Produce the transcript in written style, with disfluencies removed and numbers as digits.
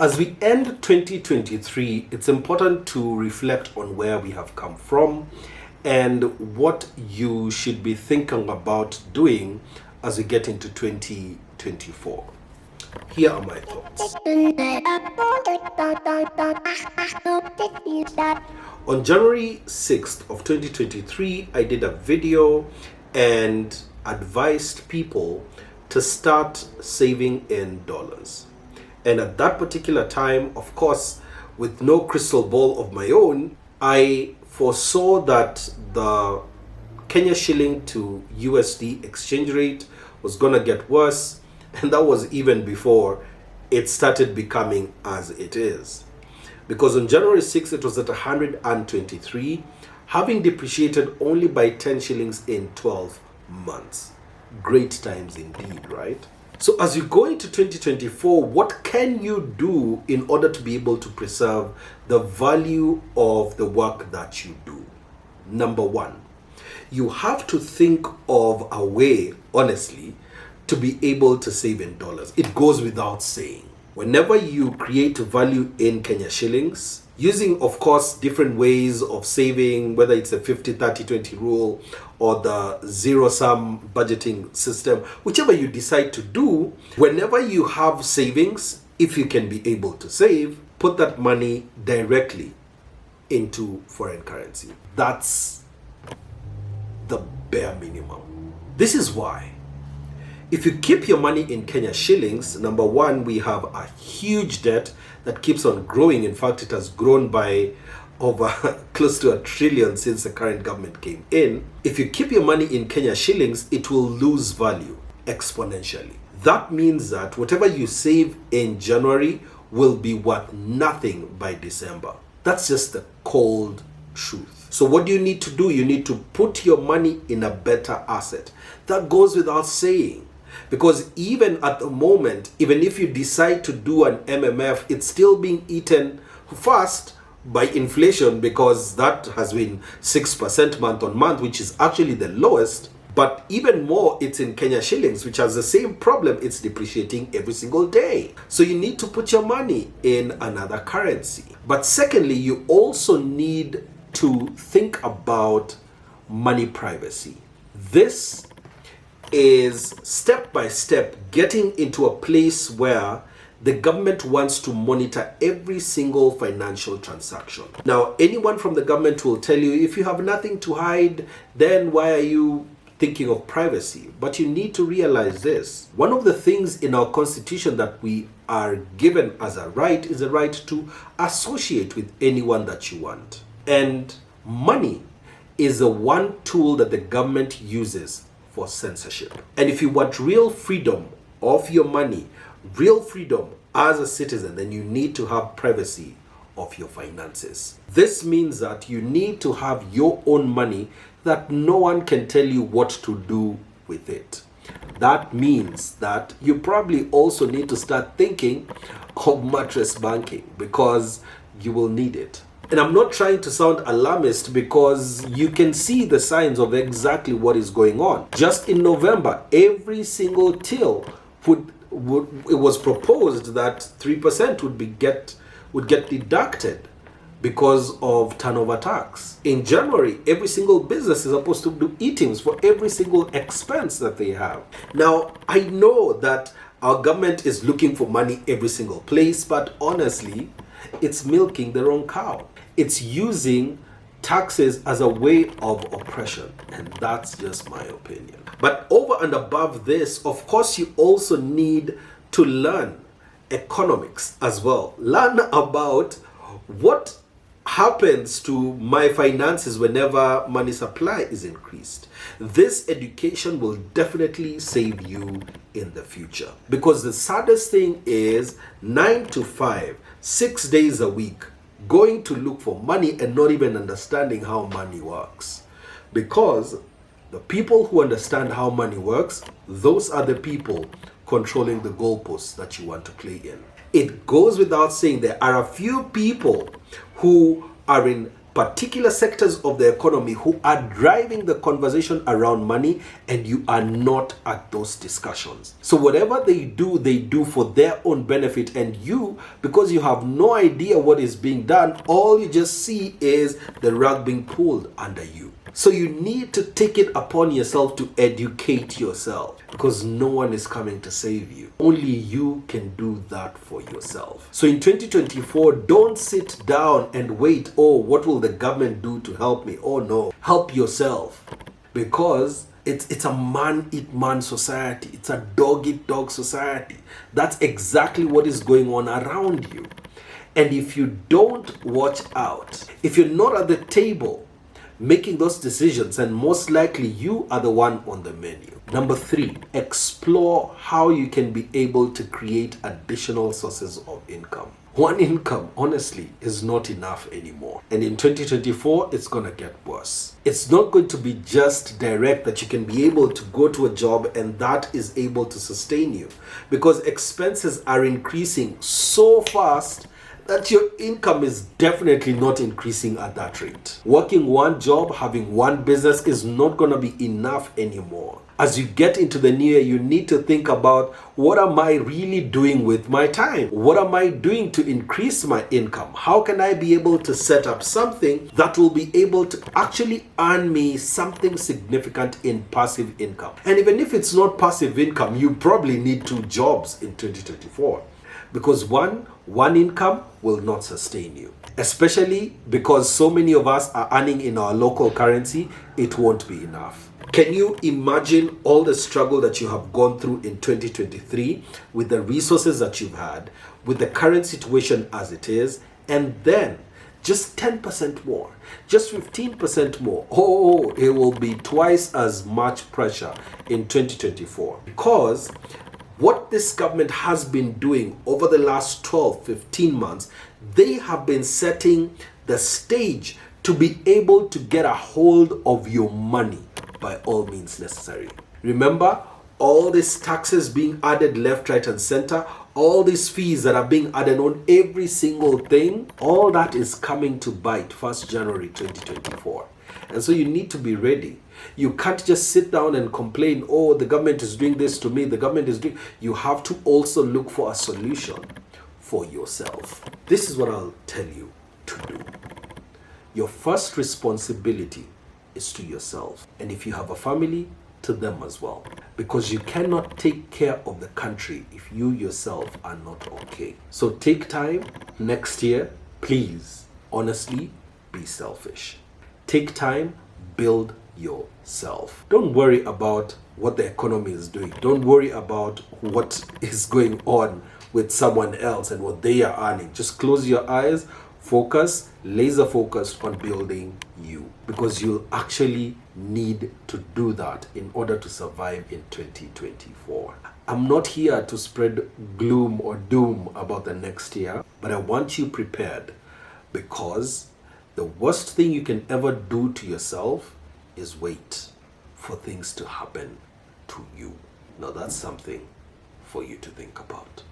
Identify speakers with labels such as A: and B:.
A: As we end 2023, it's important to reflect on where we have come from and what you should be thinking about doing as we get into 2024. Here are my thoughts. On January 6th of 2023, I did a video and advised people to start saving in dollars. And at that particular time, of course, with no crystal ball of my own, I foresaw that the Kenya shilling to USD exchange rate was going to get worse. And that was even before it started becoming as it is. Because on January 6th, it was at 123, having depreciated only by 10 shillings in 12 months. Great times indeed, right? So as you go into 2024, what can you do in order to be able to preserve the value of the work that you do? Number one, you have to think of a way, honestly, to be able to save in dollars. It goes without saying. Whenever you create value in Kenya shillings, using, of course, different ways of saving, whether it's a 50-30-20 rule or the zero-sum budgeting system, whichever you decide to do, whenever you have savings, if you can be able to save, put that money directly into foreign currency. That's the bare minimum. This is why. If you keep your money in Kenya shillings, number one, we have a huge debt that keeps on growing. In fact, it has grown by over close to $1 trillion since the current government came in. If you keep your money in Kenya shillings, it will lose value exponentially. That means that whatever you save in January will be worth nothing by December. That's just the cold truth. So what do you need to do? You need to put your money in a better asset. That goes without saying. Because even at the moment, even if you decide to do an MMF, it's still being eaten fast by inflation, because that has been 6% month on month, which is actually the lowest. But even more, it's in Kenya shillings, which has the same problem. It's depreciating every single day. So you need to put your money in another currency. But secondly, you also need to think about money privacy. This is step by step getting into a place where the government wants to monitor every single financial transaction. Now, anyone from the government will tell you, if you have nothing to hide, then why are you thinking of privacy? But you need to realize this. One of the things in our constitution that we are given as a right is the right to associate with anyone that you want. And money is the one tool that the government uses for censorship. And if you want real freedom of your money, real freedom as a citizen, then you need to have privacy of your finances. This means that you need to have your own money that no one can tell you what to do with it. That means that you probably also need to start thinking of mattress banking, because you will need it. And I'm not trying to sound alarmist, because you can see the signs of exactly what is going on. Just in November, every single till it was proposed that 3% would get deducted because of turnover tax. In January, every single business is supposed to do eatings for every single expense that they have. Now, I know that our government is looking for money every single place, but honestly, it's milking the wrong cow. It's using taxes as a way of oppression, and that's just my opinion. But over and above this, of course, you also need to learn economics as well. Learn about what happens to my finances whenever money supply is increased. This education will definitely save you in the future. Because the saddest thing is 9 to 5, 6 days a week, going to look for money and not even understanding how money works. Because the people who understand how money works, those are the people controlling the goalposts that you want to play in. It goes without saying there are a few people who are in particular sectors of the economy who are driving the conversation around money, and you are not at those discussions. So whatever they do for their own benefit, and you, because you have no idea what is being done, all you just see is the rug being pulled under you. So you need to take it upon yourself to educate yourself, because no one is coming to save you. Only you can do that for yourself. So in 2024, don't sit down and wait, oh, what will the government do to help me? Oh no, help yourself, because it's a man-eat-man society. It's a dog-eat-dog society. That's exactly what is going on around you. And if you don't watch out, if you're not at the table making those decisions, and most likely you are the one on the menu. Number 3, explore how you can be able to create additional sources of income. One income, honestly, is not enough anymore. And in 2024, it's going to get worse. It's not going to be just direct that you can be able to go to a job and that is able to sustain you, because expenses are increasing so fast that your income is definitely not increasing at that rate. Working one job, having one business is not going to be enough anymore. As you get into the new year, you need to think about, what am I really doing with my time? What am I doing to increase my income? How can I be able to set up something that will be able to actually earn me something significant in passive income? And even if it's not passive income, you probably need 2 jobs in 2024. Because one income will not sustain you, especially because so many of us are earning in our local currency. It won't be enough. Can you imagine all the struggle that you have gone through in 2023 with the resources that you've had, with the current situation as it is, and then just 10% more, just 15% more? Oh, it will be twice as much pressure in 2024, because what this government has been doing over the last 12, 15 months, they have been setting the stage to be able to get a hold of your money by all means necessary. Remember, all these taxes being added left, right, and center, all these fees that are being added on every single thing, all that is coming to bite 1st January 2024. And so you need to be ready. You can't just sit down and complain, oh, the government is doing this to me, the government is doing... You have to also look for a solution for yourself. This is what I'll tell you to do. Your first responsibility is to yourself. And if you have a family, to them as well. Because you cannot take care of the country if you yourself are not okay. So take time next year, please, honestly, be selfish. Take time, build yourself. Don't worry about what the economy is doing. Don't worry about what is going on with someone else and what they are earning. Just close your eyes, focus, laser focus on building you, because you'll actually need to do that in order to survive in 2024. I'm not here to spread gloom or doom about the next year, but I want you prepared, because the worst thing you can ever do to yourself is wait for things to happen to you. Now that's something for you to think about.